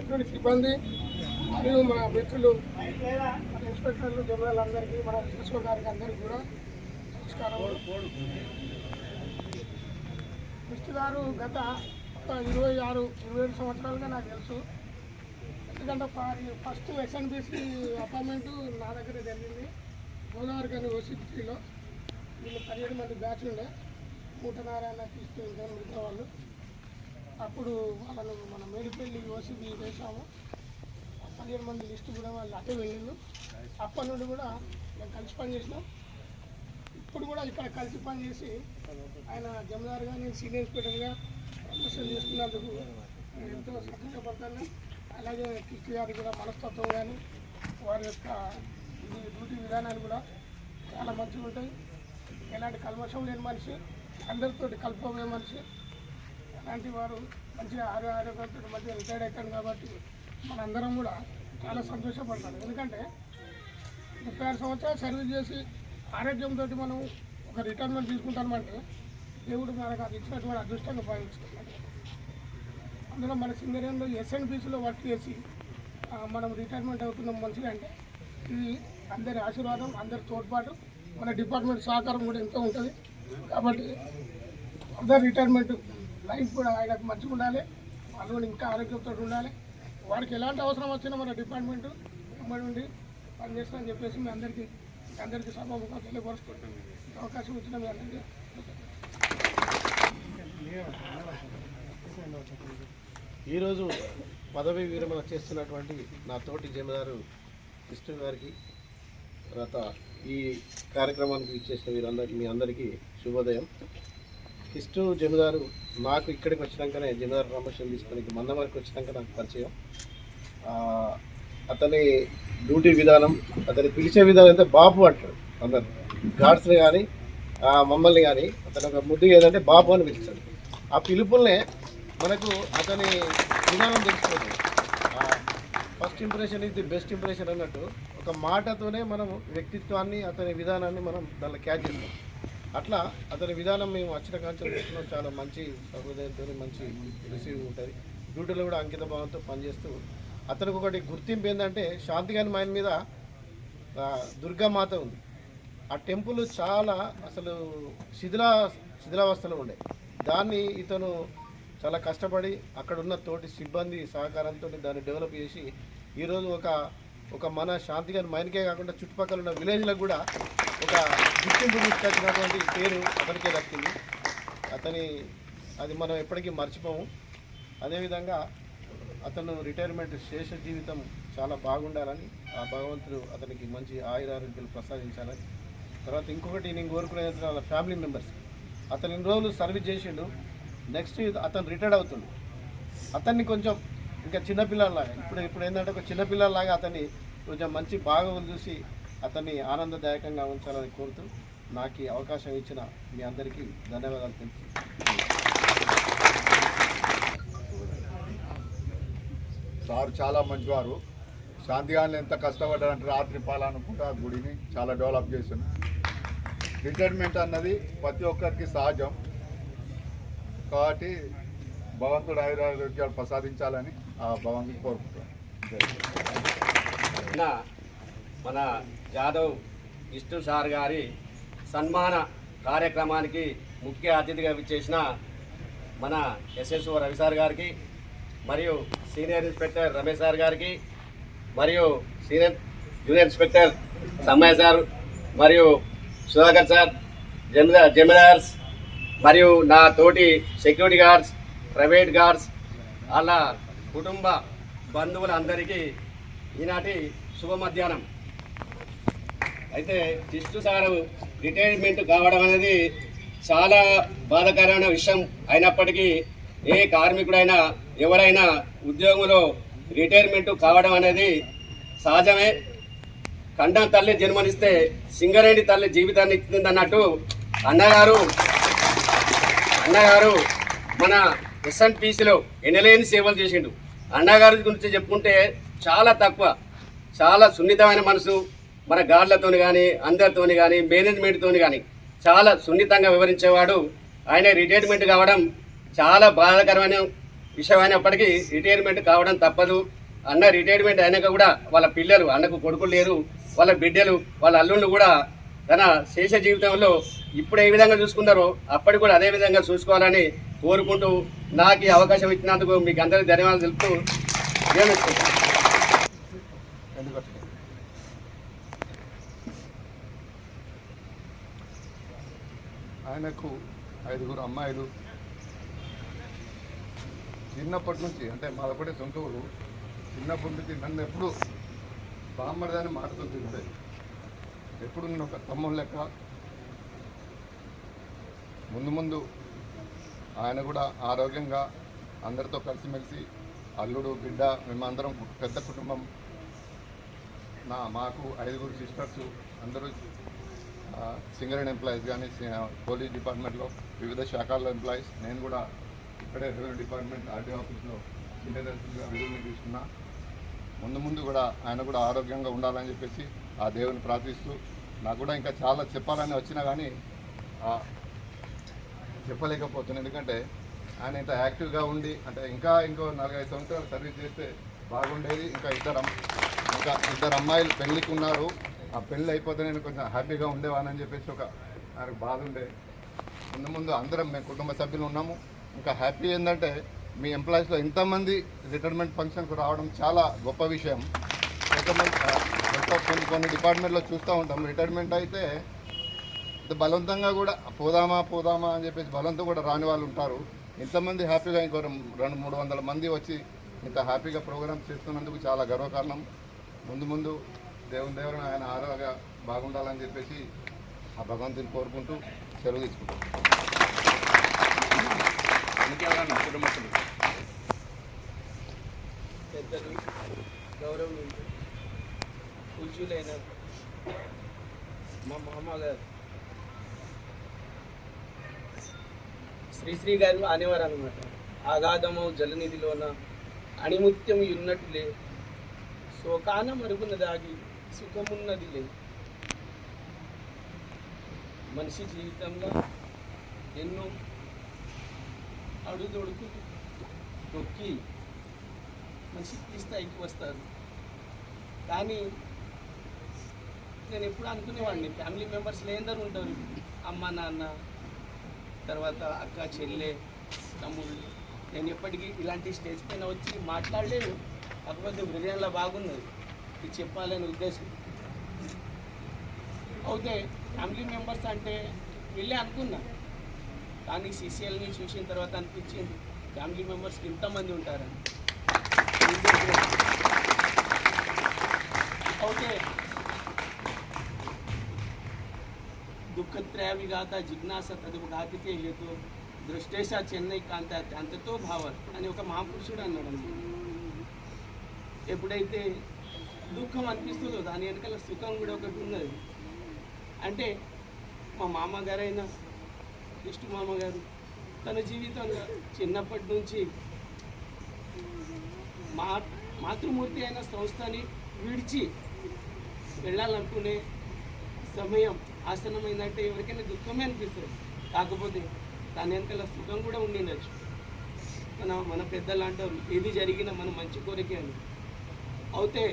Security సిబ్బంది మరియు మా మిత్రులు ఇన్స్పెక్టర్లు జనరల్ అందరికీ మన ఎస్ఓ గారికి అందరికీ కూడా నమస్కారం. మిస్టర్ గారు గత 26-27 సంవత్సరాలుగా నాకు తెలుసు. ఎందుకంటే ఫస్ట్ ఎస్ఎన్బిసి అపాయింట్మెంట్ నా దగ్గర జరిగింది. గోదావరి కానీ ఓసీపీలో వీళ్ళు 17 మంది బ్యాచ్ ఉండే మూటనారాయణ తీసుకెళ్తాను మిగతా వాళ్ళు. అప్పుడు వాళ్ళను మన మేడిపల్లి ఓసీపీ వేసాము. 17 మంది లిస్టు కూడా వాళ్ళు అటే వెళ్ళిళ్ళు. అప్పటి నుండి కూడా మేము కలిసి పనిచేసినాం. ఇప్పుడు కూడా ఇక్కడ కలిసి పనిచేసి ఆయన జమదార్గా నేను సీనియర్ ఇన్స్పెక్టర్గా ప్రమోషన్ చేసుకున్నందుకు నేను ఎంతో సంతోషపడతాను. అలాగే కిష్టి గారికి కూడా మనస్తత్వం కానీ వారి యొక్క డ్యూటీ విధానాలు కూడా చాలా మంచిగా ఉంటాయి. ఎలాంటి కల్మషం లేని మనిషి, అందరితో కలుపుకోబోయే మనిషి. అలాంటి వారు మంచిగా ఆరోగ్యంతో మంచిగా రిటైర్డ్ అవుతాడు కాబట్టి మనందరం కూడా చాలా సంతోషపడతాం. ఎందుకంటే 36 సంవత్సరాలు సర్వీస్ చేసి ఆరోగ్యంతో మనం ఒక రిటైర్మెంట్ తీసుకుంటామంటే దేవుడు మనకు అది ఇచ్చినటువంటి అదృష్టంగా భావిస్తున్నాడు. అందులో మన సింగరేణిలో ఎస్ఎన్బిసిలో వర్క్ చేసి మనం రిటైర్మెంట్ అవుతున్నాం మంచిగా అంటే ఇది అందరి ఆశీర్వాదం, అందరి తోడ్పాటు, మన డిపార్ట్మెంట్ సహకారం కూడా ఎంతో ఉంటుంది. కాబట్టి అందరు రిటైర్మెంట్ లైఫ్ కూడా ఆయనకు మంచిగా ఉండాలి, వాళ్ళు కూడా ఇంకా ఆరోగ్యంతో ఉండాలి. వారికి ఎలాంటి అవసరం వచ్చినా మన డిపార్ట్మెంట్ వెంబడి ఉండి పనిచేస్తామని చెప్పేసి మీ అందరికీ సభాముఖంగా తెలియపరుచుకుంటాను. అవకాశం ఇచ్చిన మీ అందరికీ ఈరోజు పదవి విరమణ చేస్తున్నటువంటి నా తోటి జమీదారు కృష్ణ గారికి, తర్వాత ఈ కార్యక్రమానికి ఇచ్చేసిన మీ అందరికీ శుభోదయం. కృష్ణ జమీదారు నాకు ఇక్కడికి వచ్చినాకనే జమీదారు ప్రమోషన్ తీసుకొని మందమరికి వచ్చినాక నాకు పరిచయం. అతని డ్యూటీ విధానం, అతని పిలిచే విధానం అంటే బాబు అంటాడు. అందరు గార్డ్స్ని కానీ మమ్మల్ని కానీ అతను ఒక ముద్దు ఏదంటే బాబు అని పిలుస్తాడు. ఆ పిలుపుల్నే మనకు అతని విధానం తెలిసిపోతుంది. ఫస్ట్ ఇంప్రెషన్ ఇది బెస్ట్ ఇంప్రెషన్ అన్నట్టు ఒక మాటతోనే మనం వ్యక్తిత్వాన్ని, అతని విధానాన్ని మనం దానిలో క్యాచ్ చేస్తాం. అట్లా అతని విధానం మేము వచ్చిన కాంచెలు చూస్తున్నాం. చాలా మంచి సహృదయంతో మంచి రిసీవ్ ఉంటుంది. డ్యూటీలో కూడా అంకిత భావంతో పనిచేస్తూ అతనికి ఒకటి గుర్తింపు ఏంటంటే శాంతిగాని మైన్ మీద దుర్గామాత ఉంది. ఆ టెంపుల్ చాలా అసలు శిథిలావస్థలో ఉండే. దాన్ని ఇతను చాలా కష్టపడి అక్కడున్న తోటి సిబ్బంది సహకారంతో దాన్ని డెవలప్ చేసి ఈరోజు ఒక మన శాంతిగాని మైన్కే కాకుండా చుట్టుపక్కల ఉన్న విలేజ్లకు కూడా ఒక గుర్తింపు తీసుకొచ్చినటువంటి పేరు అతనికే దక్కింది. అది మనం ఎప్పటికీ మర్చిపోము. అదేవిధంగా అతను రిటైర్మెంట్ శేష జీవితం చాలా బాగుండాలని ఆ భగవంతుడు అతనికి మంచి ఆయురారోగ్యాలు ప్రసాదించాలని. తర్వాత ఇంకొకటి నేను కోరుకునేది వాళ్ళ ఫ్యామిలీ మెంబర్స్. అతను ఇన్ని రోజులు సర్వీస్ చేసిండు. నెక్స్ట్ అతను రిటైర్డ్ అవుతుండు. అతన్ని కొంచెం ఇంకా చిన్నపిల్లలాగా ఇప్పుడు ఏంటంటే ఒక చిన్నపిల్లలాగా అతన్ని కొంచెం మంచి బాగోగులు చూసి అతన్ని ఆనందదాయకంగా ఉంచాలని కోరుతూ నాకు ఈ అవకాశం ఇచ్చిన మీ అందరికీ ధన్యవాదాలు తెలుసు. సార్ చాలా మంచివారు. శాంతిగాని ఎంత కష్టపడ్డారంటే రాత్రి పాలనుకుంటా గుడిని చాలా డెవలప్ చేశాను. రిటైర్మెంట్ అన్నది ప్రతి ఒక్కరికి సహజం కాబట్టి భగవంతుడు ఆయురారోగ్యాలు ప్రసాదించాలని ఆ భగవంతుని కోరుకుంటాం. మన యాదవ్ విష్ణు సార్ గారి సన్మాన కార్యక్రమానికి ముఖ్య అతిథిగా విచ్చేసిన మన ఎస్ఎస్ఓ రవి సార్ గారికి, మరియు సీనియర్ ఇన్స్పెక్టర్ రమేష్ సార్ గారికి, మరియు జూనియర్ ఇన్స్పెక్టర్ సమ్మయ్య సార్, మరియు సుధాకర్ సార్, జమీదార్స్, మరియు నా తోటి సెక్యూరిటీ గార్డ్స్, ప్రైవేట్ గార్డ్స్, వాళ్ళ కుటుంబ బంధువులందరికీ ఈనాటి శుభ మధ్యాహ్నం. అయితే కృష్ణ సారు రిటైర్మెంట్ కావడం అనేది చాలా బాధాకరమైన విషయం అయినప్పటికీ ఏ కార్మికుడైనా ఎవరైనా ఉద్యోగంలో రిటైర్మెంట్ కావడం అనేది సహజమే. ఖండం తల్లి జన్మనిస్తే సింగరేణి తల్లి జీవితాన్ని ఇచ్చింది అన్నట్టు అన్నగారు మన ఎస్ఎన్పిసిలో ఎనలేని సేవలు చేసిండు. అన్నగారి గురించి చెప్పుకుంటే చాలా తక్కువ. చాలా సున్నితమైన మనసు, మన గార్డులతో కానీ అందరితోని కానీ మేనేజ్మెంట్తో కానీ చాలా సున్నితంగా వివరించేవాడు. ఆయన రిటైర్మెంట్ కావడం చాలా బాధాకరమైన విషయం అయినప్పటికీ రిటైర్మెంట్ కావడం తప్పదు. అన్న రిటైర్మెంట్ అయినాక కూడా వాళ్ళ పిల్లలు, అన్నకు కొడుకులు లేరు, వాళ్ళ బిడ్డలు, వాళ్ళ అల్లుళ్ళు కూడా తన శేష జీవితంలో ఇప్పుడు ఏ విధంగా చూసుకున్నారో అప్పటికి కూడా అదే విధంగా చూసుకోవాలని కోరుకుంటూ నాకు ఈ అవకాశం ఇచ్చినందుకు మీకు అందరికీ ధన్యవాదాలు తెలుపుతూ నియమిస్తున్నాను. ఆయనకు 5 అమ్మాయిలు. చిన్నప్పటి నుంచి అంటే మాదొకటే సొంత ఊరు. చిన్నప్పటి నుంచి నన్ను ఎప్పుడు బామ్మడిదాన్ని మాట్లాడుతుంది ఉండేది. ఎప్పుడు నేను ఒక తమ్ముడు లెక్క. ముందు ఆయన కూడా ఆరోగ్యంగా అందరితో కలిసిమెలిసి అల్లుడు బిడ్డ మేమందరం పెద్ద కుటుంబం. మాకు 5 సిస్టర్స్, అందరూ సింగరేణి ఎంప్లాయీస్ కానీ పోలీస్ డిపార్ట్మెంట్లో వివిధ శాఖల్లో ఎంప్లాయీస్. నేను కూడా ఇక్కడే రెవెన్యూ డిపార్ట్మెంట్ ఆర్డీ ఆఫీస్లో ఇంటెలిజెన్స్గా విధులు తీసుకున్నా. ముందు కూడా ఆయన కూడా ఆరోగ్యంగా ఉండాలని చెప్పేసి ఆ దేవుని ప్రార్థిస్తూ, నాకు కూడా ఇంకా చాలా చెప్పాలని వచ్చినా కానీ చెప్పలేకపోతున్నాను. ఎందుకంటే ఆయన ఇంత యాక్టివ్గా ఉండి అంటే ఇంకో 4-5 సంవత్సరాలు సర్వీస్ చేస్తే బాగుండేది. ఇంకా ఇద్దరు అమ్మాయిలు పెళ్ళికి ఉన్నారు. ఆ పెళ్ళి అయిపోతే నేను కొంచెం హ్యాపీగా ఉండేవానని చెప్పేసి నాకు బాధ ఉండే. ముందు అందరం మేము కుటుంబ సభ్యులు ఉన్నాము. ఇంకా హ్యాపీ ఏంటంటే మీ ఎంప్లాయీస్లో ఇంతమంది రిటైర్మెంట్ ఫంక్షన్కు రావడం చాలా గొప్ప విషయం. కొన్ని డిపార్ట్మెంట్లో చూస్తూ ఉంటాం, రిటైర్మెంట్ అయితే బలవంతంగా కూడా పోదామా అని చెప్పేసి బలంతో కూడా రాని వాళ్ళు ఉంటారు. ఇంతమంది హ్యాపీగా ఇంకో 200-300 మంది వచ్చి ఇంత హ్యాపీగా ప్రోగ్రామ్స్ చేస్తున్నందుకు చాలా గర్వకారణం. ముందు దేవుని ఆయన ఆరోగ్యంగా బాగుండాలని చెప్పేసి ఆ భగవంతుని కోరుకుంటూ సెలవు తీసుకుంటాం. పెద్దలు, గౌరవనీయులు, పూజ్యులైన మా మామగారు శ్రీశ్రీ గారు అనేవారు అనమాట. ఆగాధము జలనిధిలోన అణిముత్యం ఉన్నట్టులే, శోకాన మరుగున దాగి సుఖమున్నది లే. మనిషి జీవితంలో ఎన్నో అడుగుదొడుకు తొక్కి మనిషి ఈ స్థాయికి వస్తారు. కానీ నేను ఎప్పుడు అనుకునేవాడిని, ఫ్యామిలీ మెంబర్స్ లేందరూ ఉంటారు, అమ్మ నాన్న, తర్వాత అక్క చెల్లె తమ్ముళ్ళు. నేను ఎప్పటికీ ఇలాంటి స్టేజ్ పైన వచ్చి మాట్లాడలేను, కాకపోతే హృదయంలో బాగున్నది ఇది చెప్పాలనే ఉద్దేశం. అయితే ఫ్యామిలీ మెంబర్స్ అంటే వెళ్ళి అనుకున్నా, కానీ సీసీఎల్ని చూసిన తర్వాత అనిపించింది ఫ్యామిలీ మెంబర్స్కి ఇంతమంది ఉంటారని. అయితే దుఃఖత్రయ విఘాత జిజ్ఞాస తదుపు ఘాతితే హేతు దృష్టేశ చెన్నై కాంత అంతతో భావర్ అని ఒక మహాపురుషుడు అన్నాడు. ఎప్పుడైతే దుఃఖం అనిపిస్తుందో దాని వెనకాల సుఖం కూడా ఒకటి ఉన్నది. అంటే మా మామగారైన విష్ణు మామగారు తన జీవితంలో చిన్నప్పటి నుంచి మాతృమూర్తి అయిన సంస్థని విడిచి వెళ్ళాలనుకునే సమయం ఆసనమైందంటే ఎవరికైనా దుఃఖమే అనిపిస్తుంది. కాకపోతే దాని వెనకాల సుఖం కూడా ఉండిండొచ్చు. మన పెద్దలు అంటారు, ఏది జరిగినా మన మంచి కోరికే అని. అయితే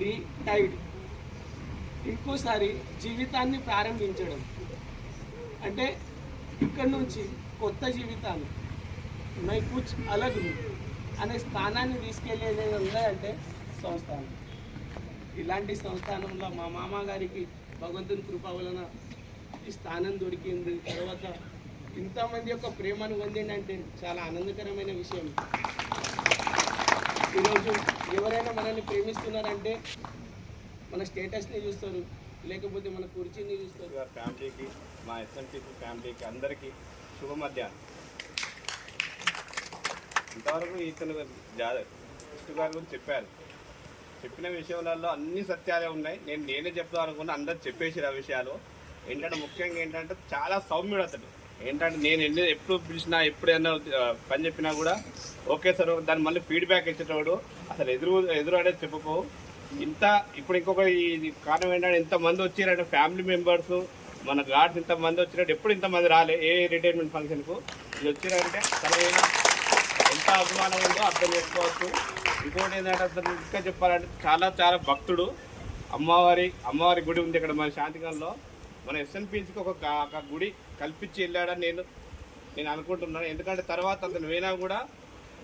రీటైర్డ్ ఇంకోసారి జీవితాన్ని ప్రారంభించడం అంటే ఇక్కడ నుంచి కొత్త జీవితాన్ని మై కుచ్ అలగ్ అనే స్థానాన్ని తీసుకెళ్ళేది ఉందంటే సంస్థానం. ఇలాంటి సంస్థానంలో మా మామగారికి భగవంతుని కృప వలన ఈ స్థానం దొరికింది. తర్వాత ఇంతమంది యొక్క ప్రేమను పొందిందంటే చాలా ఆనందకరమైన విషయం. ఈరోజు ఎవరైనా మనల్ని ప్రేమిస్తున్నారంటే మన స్టేటస్ని చూస్తారు, లేకపోతే మన కుర్చీని చూస్తారు. ఫ్యామిలీకి, మా ఎస్ఎన్టీసీ ఫ్యామిలీకి అందరికీ శుభ మధ్యాహ్నం. ఇంతవరకు ఇతను విష్ణు గారి గురించి చెప్పారు. చెప్పిన విషయాలలో అన్ని సత్యాలే ఉన్నాయి. నేనే చెప్తాను అనుకున్నా, అందరు చెప్పేసారు ఆ విషయాలు. ఏంటంటే ముఖ్యంగా ఏంటంటే చాలా సౌమ్యుడు అతడు. ఏంటంటే నేను ఎప్పుడు పిలిచినా ఎప్పుడైనా పని చెప్పినా కూడా ఓకే సార్ దాన్ని మళ్ళీ ఫీడ్బ్యాక్ ఇచ్చేటోడు. అసలు ఎదురు అనేది చెప్పకపోవు. ఇప్పుడు ఇంకొక ఈ కారణం ఏంటంటే ఇంతమంది వచ్చారంటే ఫ్యామిలీ మెంబర్స్ మన గార్డ్స్ ఇంతమంది వచ్చినట్టు ఎప్పుడు ఇంతమంది రాలే ఏ రిటైర్మెంట్ ఫంక్షన్కు. ఇది వచ్చినారంటే సరైన ఎంత అభిమానం ఉందో అర్థం చేసుకోవచ్చు. ఇంకోటి ఏంటంటే అతను ఇంకా చెప్పాలంటే చాలా చాలా భక్తుడు. అమ్మవారి గుడి ఉంది ఇక్కడ మన శాంతిగంలో. మన ఎస్ఎన్పిసికి ఒక గుడి కల్పించి వెళ్ళాడని నేను అనుకుంటున్నాను. ఎందుకంటే తర్వాత అతను పోయినా కూడా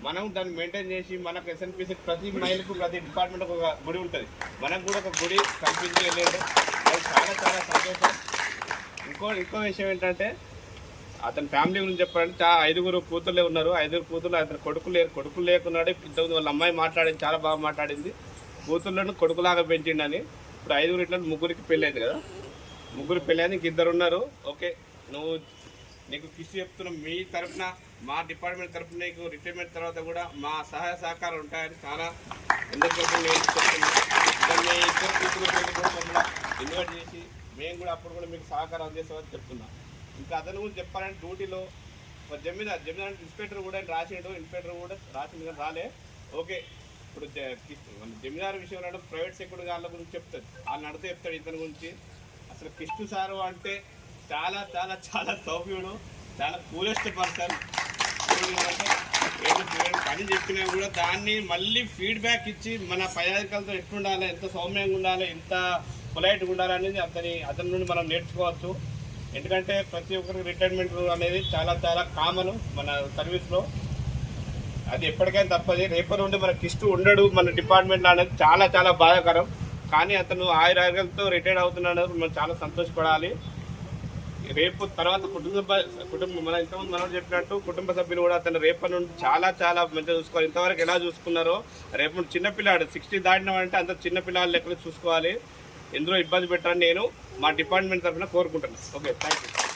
మనం దాన్ని మెయింటైన్ చేసి మనకు ఎస్ఎన్పిసి ప్రతి మైలుకు ప్రతి డిపార్ట్మెంట్కి ఒక గుడి ఉంటుంది. మనకు కూడా ఒక గుడి కల్పించి వెళ్ళాడు. అది చాలా చాలా సంతోషం. ఇంకో విషయం ఏంటంటే అతని ఫ్యామిలీ గురించి చెప్పాలంటే 5 కూతుర్లే ఉన్నారు. 5 కూతుర్లు అతను కొడుకులు లేకున్నాడు. ఇంతకుముందు వాళ్ళ అమ్మాయి మాట్లాడింది, చాలా బాగా మాట్లాడింది. కూతుర్లను కొడుకులాగా పెంచిండని. ఇప్పుడు 5 ఇట్లా 3కి పెళ్ళైంది కదా, 3 పెళ్ళైంది, ఇంక 2 ఉన్నారు. ఓకే, నీకు కిసి చెప్తున్నాం, మీ తరఫున మా డిపార్ట్మెంట్ తరఫున నీకు రిటైర్మెంట్ తర్వాత కూడా మా సహాయ సహకారం ఉంటాయని చాలా అందరికీ నేను చెప్తున్నాను. మీ 2 కూతురు పెళ్లి కూడా ఇన్వైట్ చేసి మేము కూడా అప్పుడు కూడా మీకు సహకారం అందిస్తామని చెప్తున్నాం. ఇంకా అతను కూడా చెప్పాలంటే డ్యూటీలో జమీదార్ ఇన్స్పెక్టర్ కూడా రాసిండు, ఇన్స్పెక్టర్ కూడా రాసిండు కానీ రాలే. ఓకే, ఇప్పుడు జమీదార్ విషయంలో ప్రైవేట్ సెక్యూరిటీ వాళ్ళ గురించి చెప్తాడు, వాళ్ళు నడితే చెప్తాడు ఇతని గురించి. అసలు కిష్టు సారు అంటే చాలా చాలా చాలా సౌమ్యుడు, చాలా కూలెస్ట్ పర్సన్. పని చెప్పినా కూడా దాన్ని మళ్ళీ ఫీడ్బ్యాక్ ఇచ్చి మన పై అధికారులతో ఎట్లుండాలి, ఎంత సౌమ్యంగా ఉండాలి, ఎంత పొలైట్గా ఉండాలి అనేది అతని నుండి మనం నేర్చుకోవచ్చు. ఎందుకంటే ప్రతి ఒక్కరికి రిటైర్మెంట్ అనేది చాలా చాలా కామన్ మన సర్వీస్లో. అది ఎప్పటికైనా తప్పది. రేపటి నుండి మన కిష్టు ఉండడు మన డిపార్ట్మెంట్లో అనేది చాలా చాలా బాధాకరం. కానీ అతను ఆయురారోగ్యాలతో రిటైర్ అవుతున్నాడు, మనం చాలా సంతోషపడాలి. రేపు తర్వాత కుటుంబం మన ఇంతకుముందు మనం చెప్పినట్టు కుటుంబ సభ్యులు కూడా అతను రేపటి నుండి చాలా చాలా మంచిగా చూసుకోవాలి. ఇంతవరకు ఎలా చూసుకున్నారో రేపు చిన్నపిల్లాడు 60 దాటినామంటే అంత చిన్నపిల్లలు లెక్కలు చూసుకోవాలి. ఎందులో ఇబ్బంది పెట్టాలని నేను మా డిపార్ట్మెంట్ తరఫున కోరుకుంటున్నాను. Okay, thank you.